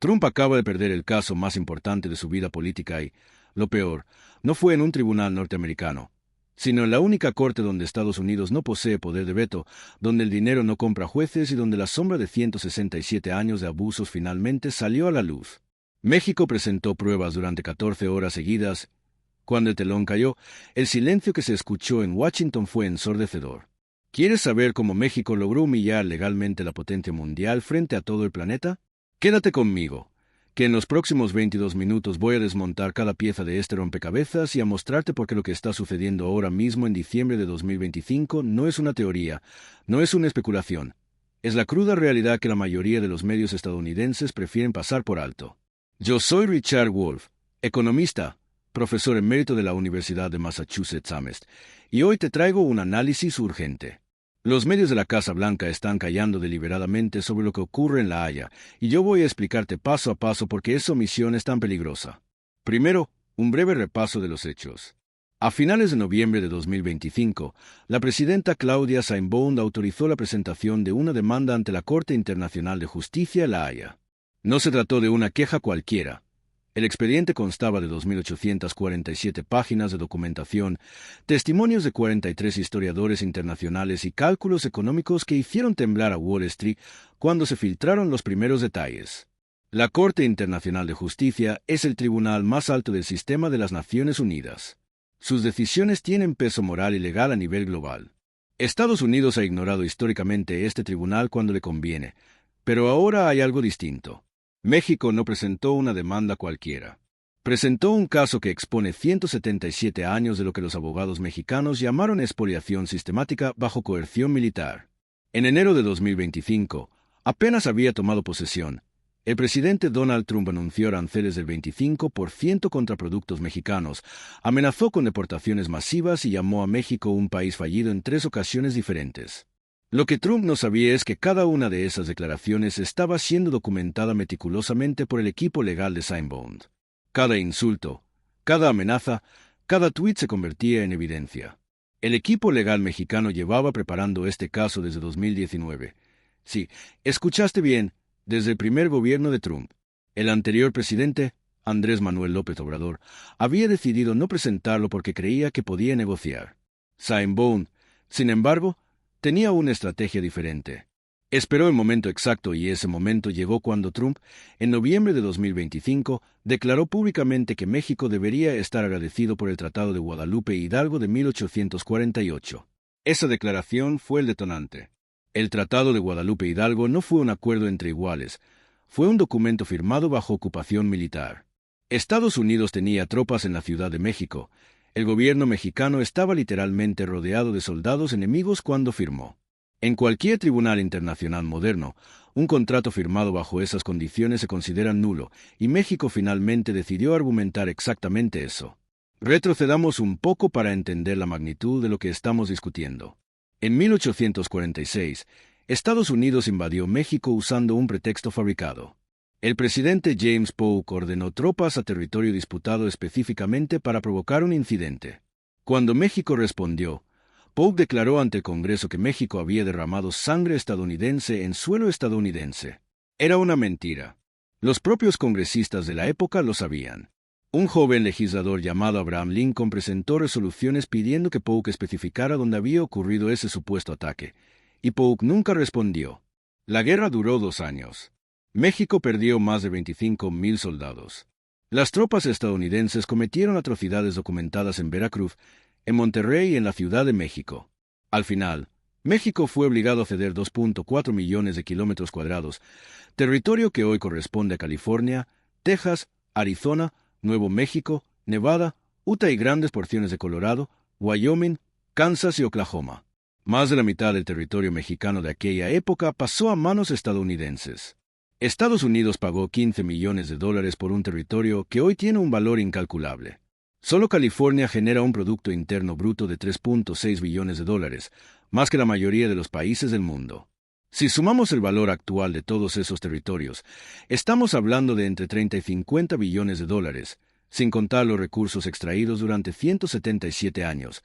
Trump acaba de perder el caso más importante de su vida política y, lo peor, no fue en un tribunal norteamericano, sino en la única corte donde Estados Unidos no posee poder de veto, donde el dinero no compra jueces y donde la sombra de 167 años de abusos finalmente salió a la luz. México presentó pruebas durante 14 horas seguidas. Cuando el telón cayó, el silencio que se escuchó en Washington fue ensordecedor. ¿Quieres saber cómo México logró humillar legalmente la potencia mundial frente a todo el planeta? Quédate conmigo, que en los próximos 22 minutos voy a desmontar cada pieza de este rompecabezas y a mostrarte por qué lo que está sucediendo ahora mismo en diciembre de 2025 no es una teoría, no es una especulación. Es la cruda realidad que la mayoría de los medios estadounidenses prefieren pasar por alto. Yo soy Richard Wolff, economista, profesor emérito de la Universidad de Massachusetts Amherst, y hoy te traigo un análisis urgente. Los medios de la Casa Blanca están callando deliberadamente sobre lo que ocurre en La Haya, y yo voy a explicarte paso a paso por qué esa omisión es tan peligrosa. Primero, un breve repaso de los hechos. A finales de noviembre de 2025, la presidenta Claudia Sheinbaum autorizó la presentación de una demanda ante la Corte Internacional de Justicia en La Haya. No se trató de una queja cualquiera. El expediente constaba de 2.847 páginas de documentación, testimonios de 43 historiadores internacionales y cálculos económicos que hicieron temblar a Wall Street cuando se filtraron los primeros detalles. La Corte Internacional de Justicia es el tribunal más alto del sistema de las Naciones Unidas. Sus decisiones tienen peso moral y legal a nivel global. Estados Unidos ha ignorado históricamente este tribunal cuando le conviene, pero ahora hay algo distinto. México no presentó una demanda cualquiera. Presentó un caso que expone 177 años de lo que los abogados mexicanos llamaron expoliación sistemática bajo coerción militar. En enero de 2025, apenas había tomado posesión, el presidente Donald Trump anunció aranceles del 25% contra productos mexicanos, amenazó con deportaciones masivas y llamó a México un país fallido en 3 ocasiones diferentes. Lo que Trump no sabía es que cada una de esas declaraciones estaba siendo documentada meticulosamente por el equipo legal de Sheinbaum. Cada insulto, cada amenaza, cada tuit se convertía en evidencia. El equipo legal mexicano llevaba preparando este caso desde 2019. Sí, escuchaste bien, desde el primer gobierno de Trump. El anterior presidente, Andrés Manuel López Obrador, había decidido no presentarlo porque creía que podía negociar. Sheinbaum, sin embargo, tenía una estrategia diferente. Esperó el momento exacto y ese momento llegó cuando Trump, en noviembre de 2025, declaró públicamente que México debería estar agradecido por el Tratado de Guadalupe Hidalgo de 1848. Esa declaración fue el detonante. El Tratado de Guadalupe Hidalgo no fue un acuerdo entre iguales, fue un documento firmado bajo ocupación militar. Estados Unidos tenía tropas en la Ciudad de México. El gobierno mexicano estaba literalmente rodeado de soldados enemigos cuando firmó. En cualquier tribunal internacional moderno, un contrato firmado bajo esas condiciones se considera nulo, y México finalmente decidió argumentar exactamente eso. Retrocedamos un poco para entender la magnitud de lo que estamos discutiendo. En 1846, Estados Unidos invadió México usando un pretexto fabricado. El presidente James Polk ordenó tropas a territorio disputado específicamente para provocar un incidente. Cuando México respondió, Polk declaró ante el Congreso que México había derramado sangre estadounidense en suelo estadounidense. Era una mentira. Los propios congresistas de la época lo sabían. Un joven legislador llamado Abraham Lincoln presentó resoluciones pidiendo que Polk especificara dónde había ocurrido ese supuesto ataque, y Polk nunca respondió. La guerra duró 2 años. México perdió más de 25,000 soldados. Las tropas estadounidenses cometieron atrocidades documentadas en Veracruz, en Monterrey y en la Ciudad de México. Al final, México fue obligado a ceder 2.4 millones de kilómetros cuadrados, territorio que hoy corresponde a California, Texas, Arizona, Nuevo México, Nevada, Utah y grandes porciones de Colorado, Wyoming, Kansas y Oklahoma. Más de la mitad del territorio mexicano de aquella época pasó a manos estadounidenses. Estados Unidos pagó $15 millones por un territorio que hoy tiene un valor incalculable. Solo California genera un Producto Interno Bruto de $3.6 billones, más que la mayoría de los países del mundo. Si sumamos el valor actual de todos esos territorios, estamos hablando de entre 30 y 50 billones de dólares, sin contar los recursos extraídos durante 177 años,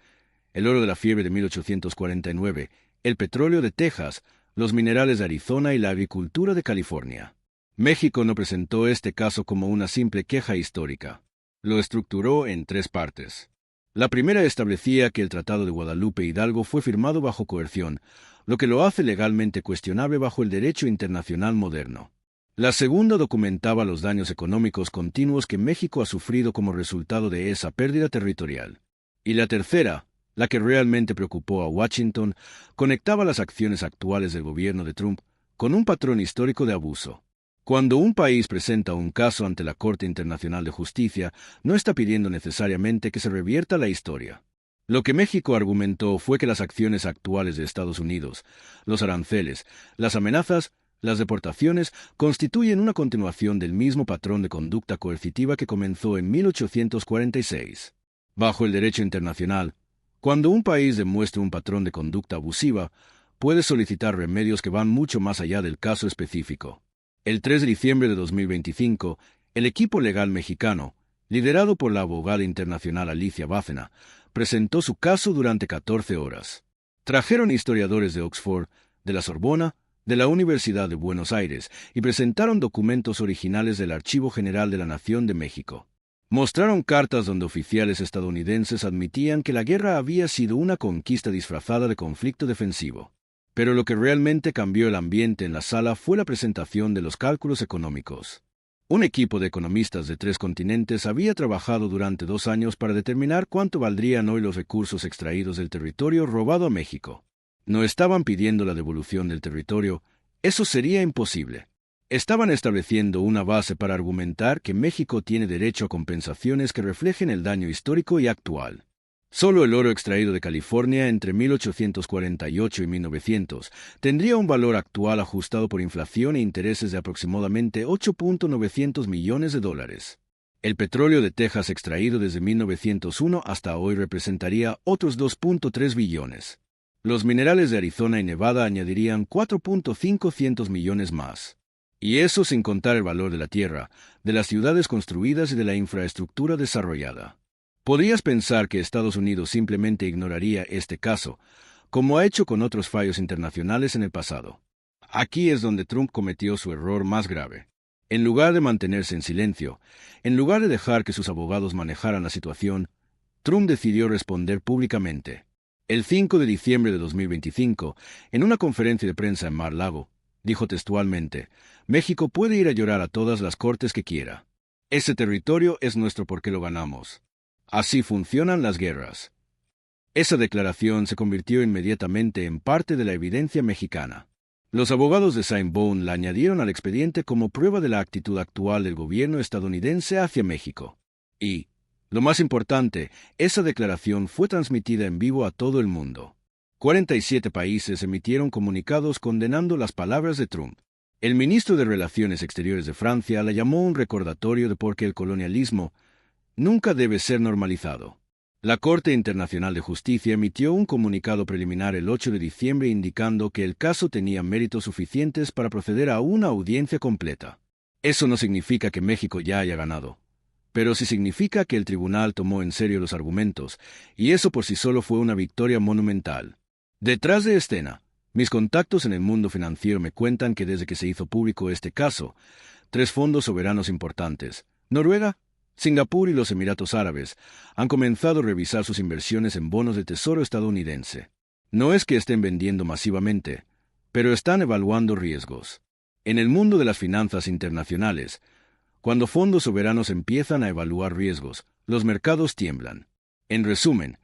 el oro de la fiebre de 1849, el petróleo de Texas, los minerales de Arizona y la agricultura de California. México no presentó este caso como una simple queja histórica. Lo estructuró en 3 partes. La primera establecía que el Tratado de Guadalupe Hidalgo fue firmado bajo coerción, lo que lo hace legalmente cuestionable bajo el derecho internacional moderno. La segunda documentaba los daños económicos continuos que México ha sufrido como resultado de esa pérdida territorial. Y la tercera, la que realmente preocupó a Washington, conectaba las acciones actuales del gobierno de Trump con un patrón histórico de abuso. Cuando un país presenta un caso ante la Corte Internacional de Justicia, no está pidiendo necesariamente que se revierta la historia. Lo que México argumentó fue que las acciones actuales de Estados Unidos, los aranceles, las amenazas, las deportaciones, constituyen una continuación del mismo patrón de conducta coercitiva que comenzó en 1846. Bajo el derecho internacional, cuando un país demuestra un patrón de conducta abusiva, puede solicitar remedios que van mucho más allá del caso específico. El 3 de diciembre de 2025, el equipo legal mexicano, liderado por la abogada internacional Alicia Bárcena, presentó su caso durante 14 horas. Trajeron historiadores de Oxford, de la Sorbona, de la Universidad de Buenos Aires y presentaron documentos originales del Archivo General de la Nación de México. Mostraron cartas donde oficiales estadounidenses admitían que la guerra había sido una conquista disfrazada de conflicto defensivo. Pero lo que realmente cambió el ambiente en la sala fue la presentación de los cálculos económicos. Un equipo de economistas de 3 continentes había trabajado durante 2 años para determinar cuánto valdrían hoy los recursos extraídos del territorio robado a México. No estaban pidiendo la devolución del territorio, eso sería imposible. Estaban estableciendo una base para argumentar que México tiene derecho a compensaciones que reflejen el daño histórico y actual. Solo el oro extraído de California entre 1848 y 1900 tendría un valor actual ajustado por inflación e intereses de aproximadamente $8.900 millones. El petróleo de Texas extraído desde 1901 hasta hoy representaría otros 2.3 billones. Los minerales de Arizona y Nevada añadirían 4.500 millones más. Y eso sin contar el valor de la tierra, de las ciudades construidas y de la infraestructura desarrollada. Podrías pensar que Estados Unidos simplemente ignoraría este caso, como ha hecho con otros fallos internacionales en el pasado. Aquí es donde Trump cometió su error más grave. En lugar de mantenerse en silencio, en lugar de dejar que sus abogados manejaran la situación, Trump decidió responder públicamente. El 5 de diciembre de 2025, en una conferencia de prensa en Mar-a-Lago, dijo textualmente, «México puede ir a llorar a todas las cortes que quiera. Ese territorio es nuestro porque lo ganamos. Así funcionan las guerras». Esa declaración se convirtió inmediatamente en parte de la evidencia mexicana. Los abogados de Saint-Bone la añadieron al expediente como prueba de la actitud actual del gobierno estadounidense hacia México. Y, lo más importante, esa declaración fue transmitida en vivo a todo el mundo. 47 países emitieron comunicados condenando las palabras de Trump. El ministro de Relaciones Exteriores de Francia la llamó un recordatorio de por qué el colonialismo nunca debe ser normalizado. La Corte Internacional de Justicia emitió un comunicado preliminar el 8 de diciembre indicando que el caso tenía méritos suficientes para proceder a una audiencia completa. Eso no significa que México ya haya ganado, pero sí significa que el tribunal tomó en serio los argumentos, y eso por sí solo fue una victoria monumental. Detrás de escena, mis contactos en el mundo financiero me cuentan que desde que se hizo público este caso, 3 fondos soberanos importantes, Noruega, Singapur y los Emiratos Árabes, han comenzado a revisar sus inversiones en bonos de tesoro estadounidense. No es que estén vendiendo masivamente, pero están evaluando riesgos. En el mundo de las finanzas internacionales, cuando fondos soberanos empiezan a evaluar riesgos, los mercados tiemblan. En resumen,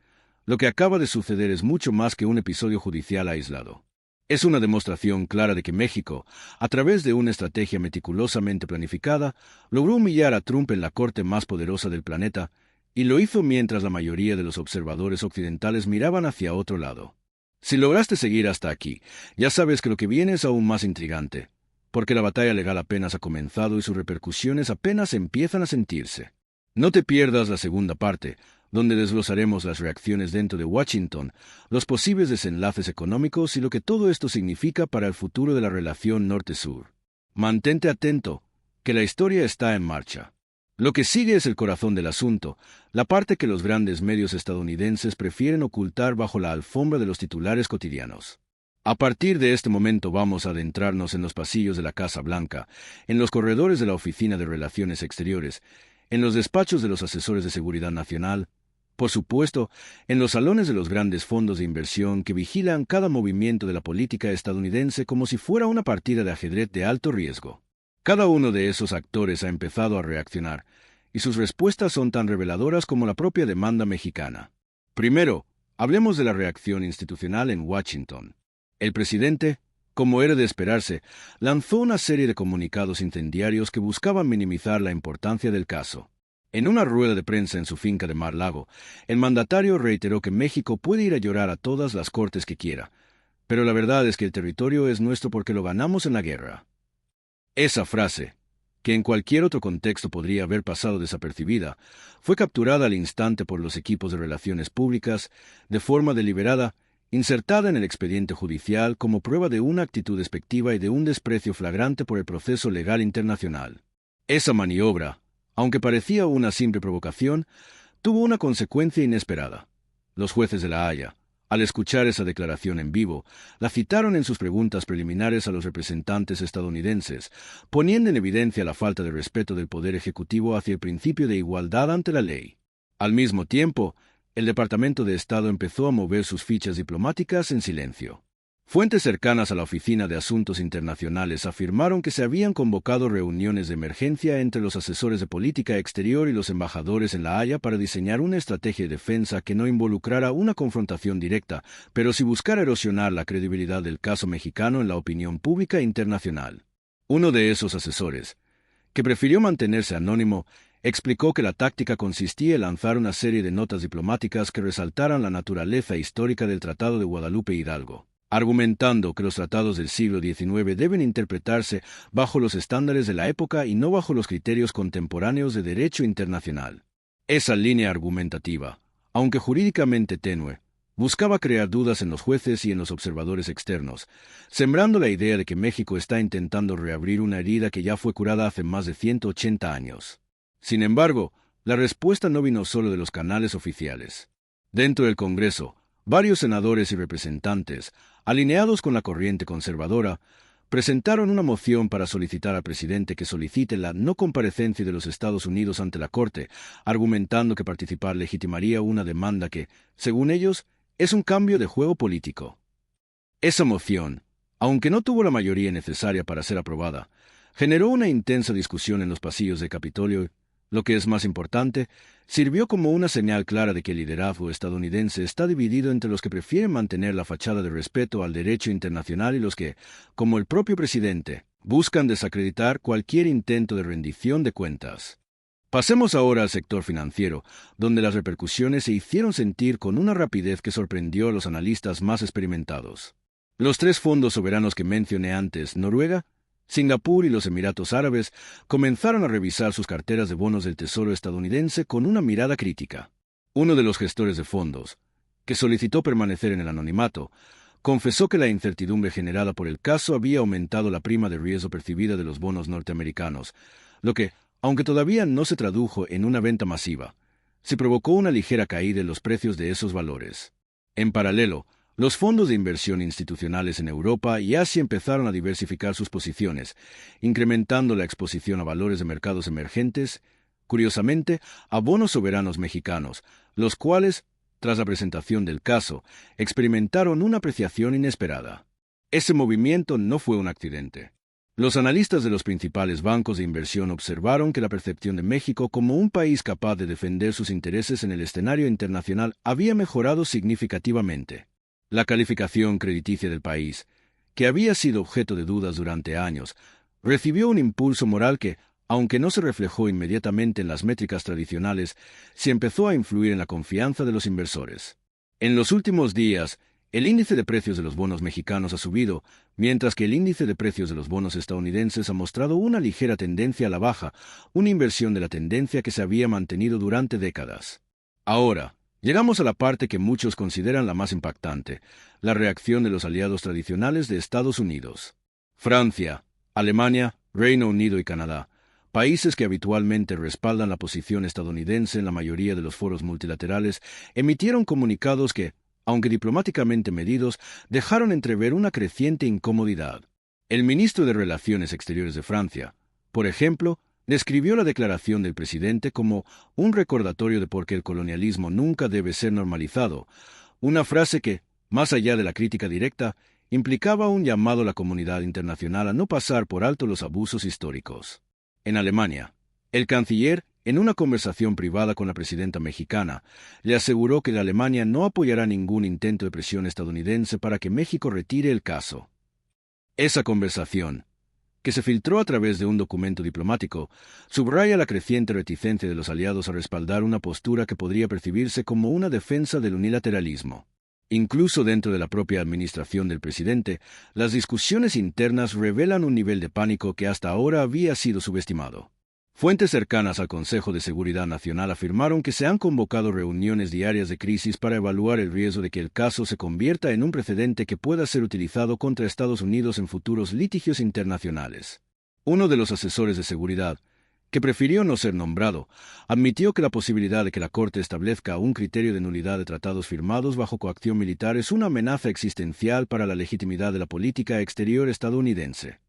lo que acaba de suceder es mucho más que un episodio judicial aislado. Es una demostración clara de que México, a través de una estrategia meticulosamente planificada, logró humillar a Trump en la corte más poderosa del planeta, y lo hizo mientras la mayoría de los observadores occidentales miraban hacia otro lado. Si lograste seguir hasta aquí, ya sabes que lo que viene es aún más intrigante, porque la batalla legal apenas ha comenzado y sus repercusiones apenas empiezan a sentirse. No te pierdas la segunda parte, donde desglosaremos las reacciones dentro de Washington, los posibles desenlaces económicos y lo que todo esto significa para el futuro de la relación norte-sur. Mantente atento, que la historia está en marcha. Lo que sigue es el corazón del asunto, la parte que los grandes medios estadounidenses prefieren ocultar bajo la alfombra de los titulares cotidianos. A partir de este momento vamos a adentrarnos en los pasillos de la Casa Blanca, en los corredores de la Oficina de Relaciones Exteriores, en los despachos de los asesores de seguridad nacional, por supuesto, en los salones de los grandes fondos de inversión que vigilan cada movimiento de la política estadounidense como si fuera una partida de ajedrez de alto riesgo. Cada uno de esos actores ha empezado a reaccionar, y sus respuestas son tan reveladoras como la propia demanda mexicana. Primero, hablemos de la reacción institucional en Washington. El presidente, como era de esperarse, lanzó una serie de comunicados incendiarios que buscaban minimizar la importancia del caso. En una rueda de prensa en su finca de Mar-a-Lago, el mandatario reiteró que México puede ir a llorar a todas las cortes que quiera, pero la verdad es que el territorio es nuestro porque lo ganamos en la guerra. Esa frase, que en cualquier otro contexto podría haber pasado desapercibida, fue capturada al instante por los equipos de relaciones públicas, de forma deliberada, insertada en el expediente judicial como prueba de una actitud despectiva y de un desprecio flagrante por el proceso legal internacional. Esa maniobra, aunque parecía una simple provocación, tuvo una consecuencia inesperada. Los jueces de La Haya, al escuchar esa declaración en vivo, la citaron en sus preguntas preliminares a los representantes estadounidenses, poniendo en evidencia la falta de respeto del Poder Ejecutivo hacia el principio de igualdad ante la ley. Al mismo tiempo, el Departamento de Estado empezó a mover sus fichas diplomáticas en silencio. Fuentes cercanas a la Oficina de Asuntos Internacionales afirmaron que se habían convocado reuniones de emergencia entre los asesores de política exterior y los embajadores en La Haya para diseñar una estrategia de defensa que no involucrara una confrontación directa, pero sí buscara erosionar la credibilidad del caso mexicano en la opinión pública internacional. Uno de esos asesores, que prefirió mantenerse anónimo, explicó que la táctica consistía en lanzar una serie de notas diplomáticas que resaltaran la naturaleza histórica del Tratado de Guadalupe Hidalgo, argumentando que los tratados del siglo XIX deben interpretarse bajo los estándares de la época y no bajo los criterios contemporáneos de derecho internacional. Esa línea argumentativa, aunque jurídicamente tenue, buscaba crear dudas en los jueces y en los observadores externos, sembrando la idea de que México está intentando reabrir una herida que ya fue curada hace más de 180 años. Sin embargo, la respuesta no vino solo de los canales oficiales. Dentro del Congreso, varios senadores y representantes, alineados con la corriente conservadora, presentaron una moción para solicitar al presidente que solicite la no comparecencia de los Estados Unidos ante la Corte, argumentando que participar legitimaría una demanda que, según ellos, es un cambio de juego político. Esa moción, aunque no tuvo la mayoría necesaria para ser aprobada, generó una intensa discusión en los pasillos del Capitolio. Lo que es más importante, sirvió como una señal clara de que el liderazgo estadounidense está dividido entre los que prefieren mantener la fachada de respeto al derecho internacional y los que, como el propio presidente, buscan desacreditar cualquier intento de rendición de cuentas. Pasemos ahora al sector financiero, donde las repercusiones se hicieron sentir con una rapidez que sorprendió a los analistas más experimentados. Los tres fondos soberanos que mencioné antes, Noruega, Singapur y los Emiratos Árabes, comenzaron a revisar sus carteras de bonos del Tesoro estadounidense con una mirada crítica. Uno de los gestores de fondos, que solicitó permanecer en el anonimato, confesó que la incertidumbre generada por el caso había aumentado la prima de riesgo percibida de los bonos norteamericanos, lo que, aunque todavía no se tradujo en una venta masiva, se provocó una ligera caída en los precios de esos valores. En paralelo, los fondos de inversión institucionales en Europa y Asia empezaron a diversificar sus posiciones, incrementando la exposición a valores de mercados emergentes, curiosamente, a bonos soberanos mexicanos, los cuales, tras la presentación del caso, experimentaron una apreciación inesperada. Ese movimiento no fue un accidente. Los analistas de los principales bancos de inversión observaron que la percepción de México como un país capaz de defender sus intereses en el escenario internacional había mejorado significativamente. La calificación crediticia del país, que había sido objeto de dudas durante años, recibió un impulso moral que, aunque no se reflejó inmediatamente en las métricas tradicionales, se empezó a influir en la confianza de los inversores. En los últimos días, el índice de precios de los bonos mexicanos ha subido, mientras que el índice de precios de los bonos estadounidenses ha mostrado una ligera tendencia a la baja, una inversión de la tendencia que se había mantenido durante décadas. Ahora, llegamos a la parte que muchos consideran la más impactante, la reacción de los aliados tradicionales de Estados Unidos. Francia, Alemania, Reino Unido y Canadá, países que habitualmente respaldan la posición estadounidense en la mayoría de los foros multilaterales, emitieron comunicados que, aunque diplomáticamente medidos, dejaron entrever una creciente incomodidad. El ministro de Relaciones Exteriores de Francia, por ejemplo, describió la declaración del presidente como un recordatorio de por qué el colonialismo nunca debe ser normalizado, una frase que, más allá de la crítica directa, implicaba un llamado a la comunidad internacional a no pasar por alto los abusos históricos. En Alemania, el canciller, en una conversación privada con la presidenta mexicana, le aseguró que la Alemania no apoyará ningún intento de presión estadounidense para que México retire el caso. Esa conversación, que se filtró a través de un documento diplomático, subraya la creciente reticencia de los aliados a respaldar una postura que podría percibirse como una defensa del unilateralismo. Incluso dentro de la propia administración del presidente, las discusiones internas revelan un nivel de pánico que hasta ahora había sido subestimado. Fuentes cercanas al Consejo de Seguridad Nacional afirmaron que se han convocado reuniones diarias de crisis para evaluar el riesgo de que el caso se convierta en un precedente que pueda ser utilizado contra Estados Unidos en futuros litigios internacionales. Uno de los asesores de seguridad, que prefirió no ser nombrado, admitió que la posibilidad de que la Corte establezca un criterio de nulidad de tratados firmados bajo coacción militar es una amenaza existencial para la legitimidad de la política exterior estadounidense.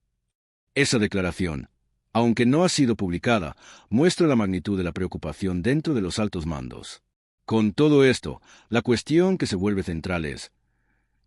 Esa declaración, aunque no ha sido publicada, muestra la magnitud de la preocupación dentro de los altos mandos. Con todo esto, la cuestión que se vuelve central es: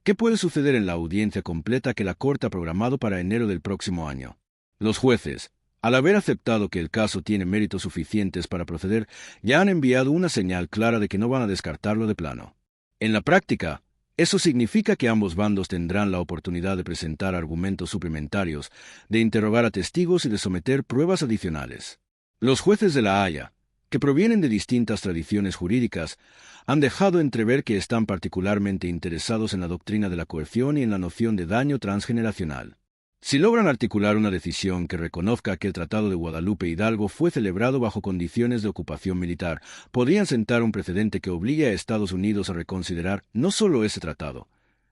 ¿qué puede suceder en la audiencia completa que la Corte ha programado para enero del próximo año? Los jueces, al haber aceptado que el caso tiene méritos suficientes para proceder, ya han enviado una señal clara de que no van a descartarlo de plano. En la práctica, eso significa que ambos bandos tendrán la oportunidad de presentar argumentos suplementarios, de interrogar a testigos y de someter pruebas adicionales. Los jueces de La Haya, que provienen de distintas tradiciones jurídicas, han dejado entrever que están particularmente interesados en la doctrina de la coerción y en la noción de daño transgeneracional. Si logran articular una decisión que reconozca que el Tratado de Guadalupe Hidalgo fue celebrado bajo condiciones de ocupación militar, podrían sentar un precedente que obligue a Estados Unidos a reconsiderar no solo ese tratado,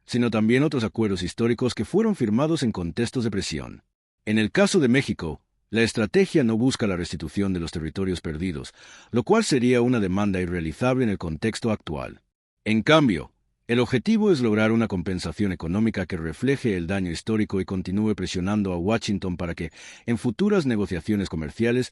sino también otros acuerdos históricos que fueron firmados en contextos de presión. En el caso de México, la estrategia no busca la restitución de los territorios perdidos, lo cual sería una demanda irrealizable en el contexto actual. En cambio, el objetivo es lograr una compensación económica que refleje el daño histórico y continúe presionando a Washington para que, en futuras negociaciones comerciales,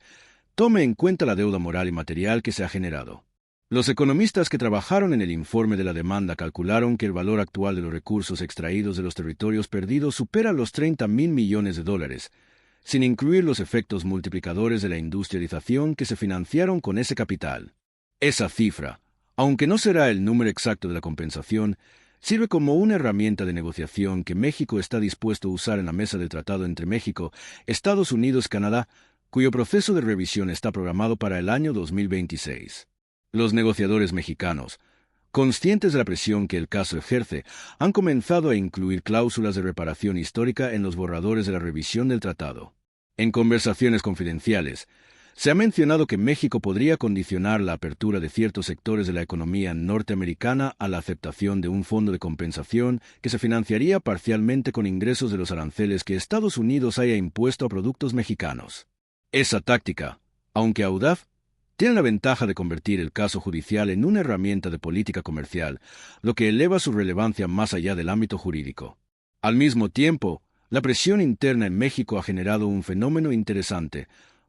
tome en cuenta la deuda moral y material que se ha generado. Los economistas que trabajaron en el informe de la demanda calcularon que el valor actual de los recursos extraídos de los territorios perdidos supera los $30,000 millones, sin incluir los efectos multiplicadores de la industrialización que se financiaron con ese capital. Esa cifra, aunque no será el número exacto de la compensación, sirve como una herramienta de negociación que México está dispuesto a usar en la mesa de tratado entre México, Estados Unidos y Canadá, cuyo proceso de revisión está programado para el año 2026. Los negociadores mexicanos, conscientes de la presión que el caso ejerce, han comenzado a incluir cláusulas de reparación histórica en los borradores de la revisión del tratado. En conversaciones confidenciales, se ha mencionado que México podría condicionar la apertura de ciertos sectores de la economía norteamericana a la aceptación de un fondo de compensación que se financiaría parcialmente con ingresos de los aranceles que Estados Unidos haya impuesto a productos mexicanos. Esa táctica, aunque audaz, tiene la ventaja de convertir el caso judicial en una herramienta de política comercial, lo que eleva su relevancia más allá del ámbito jurídico. Al mismo tiempo, la presión interna en México ha generado un fenómeno interesante: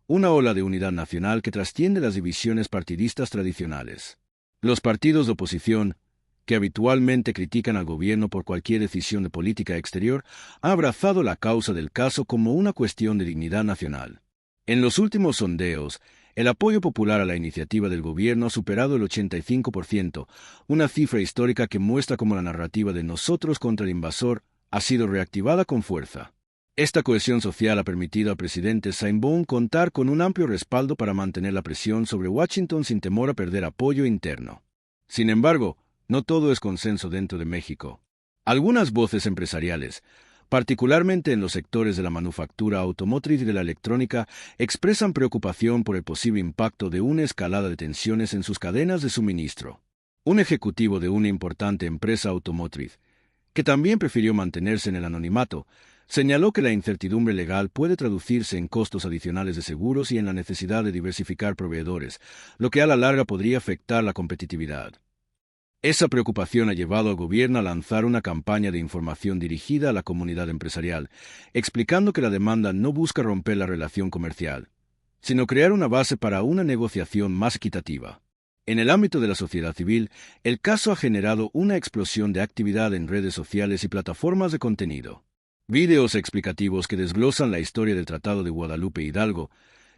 una ola de unidad nacional que trasciende las divisiones partidistas tradicionales. Los partidos de oposición, que habitualmente critican al gobierno por cualquier decisión de política exterior, han abrazado la causa del caso como una cuestión de dignidad nacional. En los últimos sondeos, el apoyo popular a la iniciativa del gobierno ha superado el 85%, una cifra histórica que muestra cómo la narrativa de nosotros contra el invasor ha sido reactivada con fuerza. Esta cohesión social ha permitido al presidente Sheinbaum contar con un amplio respaldo para mantener la presión sobre Washington sin temor a perder apoyo interno. Sin embargo, no todo es consenso dentro de México. Algunas voces empresariales, particularmente en los sectores de la manufactura automotriz y de la electrónica, expresan preocupación por el posible impacto de una escalada de tensiones en sus cadenas de suministro. Un ejecutivo de una importante empresa automotriz, que también prefirió mantenerse en el anonimato, señaló que la incertidumbre legal puede traducirse en costos adicionales de seguros y en la necesidad de diversificar proveedores, lo que a la larga podría afectar la competitividad. Esa preocupación ha llevado al gobierno a lanzar una campaña de información dirigida a la comunidad empresarial, explicando que la demanda no busca romper la relación comercial, sino crear una base para una negociación más equitativa. En el ámbito de la sociedad civil, el caso ha generado una explosión de actividad en redes sociales y plataformas de contenido. Vídeos explicativos que desglosan la historia del Tratado de Guadalupe Hidalgo,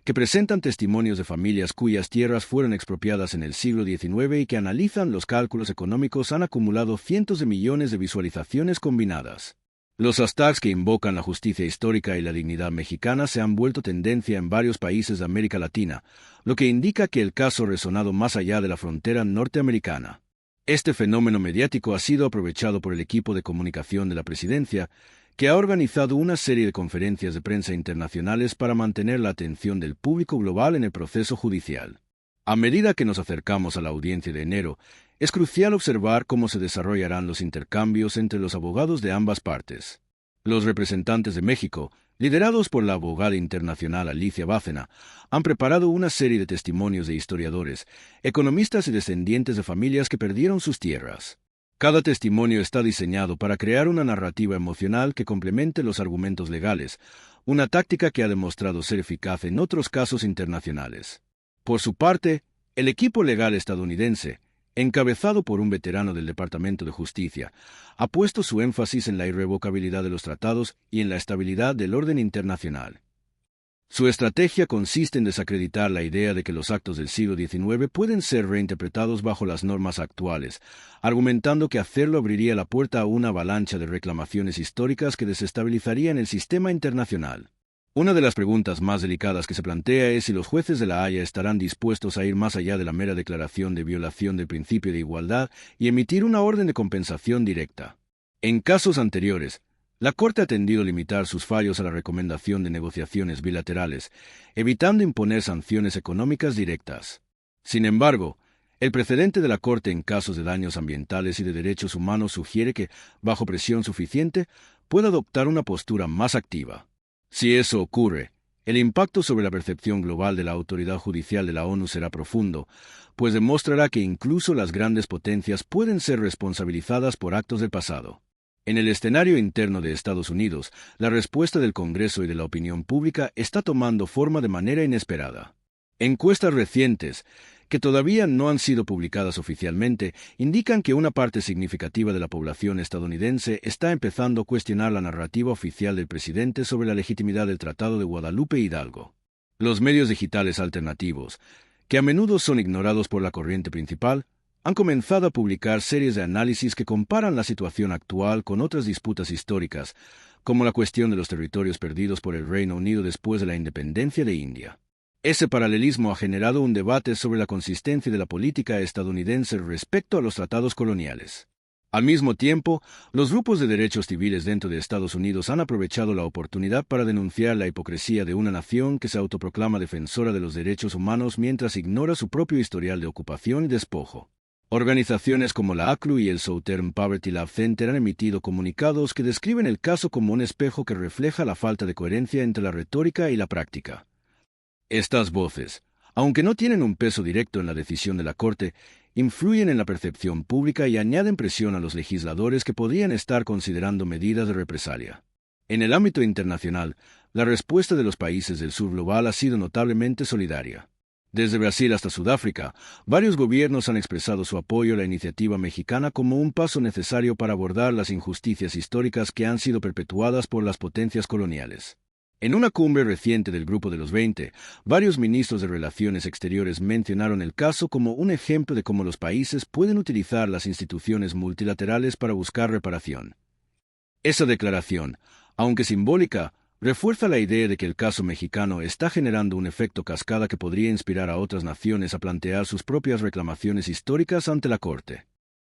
que presentan testimonios de familias cuyas tierras fueron expropiadas en el siglo XIX y que analizan los cálculos económicos han acumulado cientos de millones de visualizaciones combinadas. Los hashtags que invocan la justicia histórica y la dignidad mexicana se han vuelto tendencia en varios países de América Latina, lo que indica que el caso ha resonado más allá de la frontera norteamericana. Este fenómeno mediático ha sido aprovechado por el equipo de comunicación de la presidencia, que ha organizado una serie de conferencias de prensa internacionales para mantener la atención del público global en el proceso judicial. A medida que nos acercamos a la audiencia de enero, es crucial observar cómo se desarrollarán los intercambios entre los abogados de ambas partes. Los representantes de México, liderados por la abogada internacional Alicia Bárcena, han preparado una serie de testimonios de historiadores, economistas y descendientes de familias que perdieron sus tierras. Cada testimonio está diseñado para crear una narrativa emocional que complemente los argumentos legales, una táctica que ha demostrado ser eficaz en otros casos internacionales. Por su parte, el equipo legal estadounidense, encabezado por un veterano del Departamento de Justicia, ha puesto su énfasis en la irrevocabilidad de los tratados y en la estabilidad del orden internacional. Su estrategia consiste en desacreditar la idea de que los actos del siglo XIX pueden ser reinterpretados bajo las normas actuales, argumentando que hacerlo abriría la puerta a una avalancha de reclamaciones históricas que desestabilizarían el sistema internacional. Una de las preguntas más delicadas que se plantea es si los jueces de La Haya estarán dispuestos a ir más allá de la mera declaración de violación del principio de igualdad y emitir una orden de compensación directa. En casos anteriores, la Corte ha tendido a limitar sus fallos a la recomendación de negociaciones bilaterales, evitando imponer sanciones económicas directas. Sin embargo, el precedente de la Corte en casos de daños ambientales y de derechos humanos sugiere que, bajo presión suficiente, puede adoptar una postura más activa. Si eso ocurre, el impacto sobre la percepción global de la autoridad judicial de la ONU será profundo, pues demostrará que incluso las grandes potencias pueden ser responsabilizadas por actos del pasado. En el escenario interno de Estados Unidos, la respuesta del Congreso y de la opinión pública está tomando forma de manera inesperada. Encuestas recientes, que todavía no han sido publicadas oficialmente, indican que una parte significativa de la población estadounidense está empezando a cuestionar la narrativa oficial del presidente sobre la legitimidad del Tratado de Guadalupe Hidalgo. Los medios digitales alternativos, que a menudo son ignorados por la corriente principal, han comenzado a publicar series de análisis que comparan la situación actual con otras disputas históricas, como la cuestión de los territorios perdidos por el Reino Unido después de la independencia de India. Ese paralelismo ha generado un debate sobre la consistencia de la política estadounidense respecto a los tratados coloniales. Al mismo tiempo, los grupos de derechos civiles dentro de Estados Unidos han aprovechado la oportunidad para denunciar la hipocresía de una nación que se autoproclama defensora de los derechos humanos mientras ignora su propio historial de ocupación y despojo. Organizaciones como la ACLU y el Southern Poverty Law Center han emitido comunicados que describen el caso como un espejo que refleja la falta de coherencia entre la retórica y la práctica. Estas voces, aunque no tienen un peso directo en la decisión de la Corte, influyen en la percepción pública y añaden presión a los legisladores que podrían estar considerando medidas de represalia. En el ámbito internacional, la respuesta de los países del sur global ha sido notablemente solidaria. Desde Brasil hasta Sudáfrica, varios gobiernos han expresado su apoyo a la iniciativa mexicana como un paso necesario para abordar las injusticias históricas que han sido perpetuadas por las potencias coloniales. En una cumbre reciente del Grupo de los 20, varios ministros de Relaciones Exteriores mencionaron el caso como un ejemplo de cómo los países pueden utilizar las instituciones multilaterales para buscar reparación. Esa declaración, aunque simbólica, refuerza la idea de que el caso mexicano está generando un efecto cascada que podría inspirar a otras naciones a plantear sus propias reclamaciones históricas ante la Corte.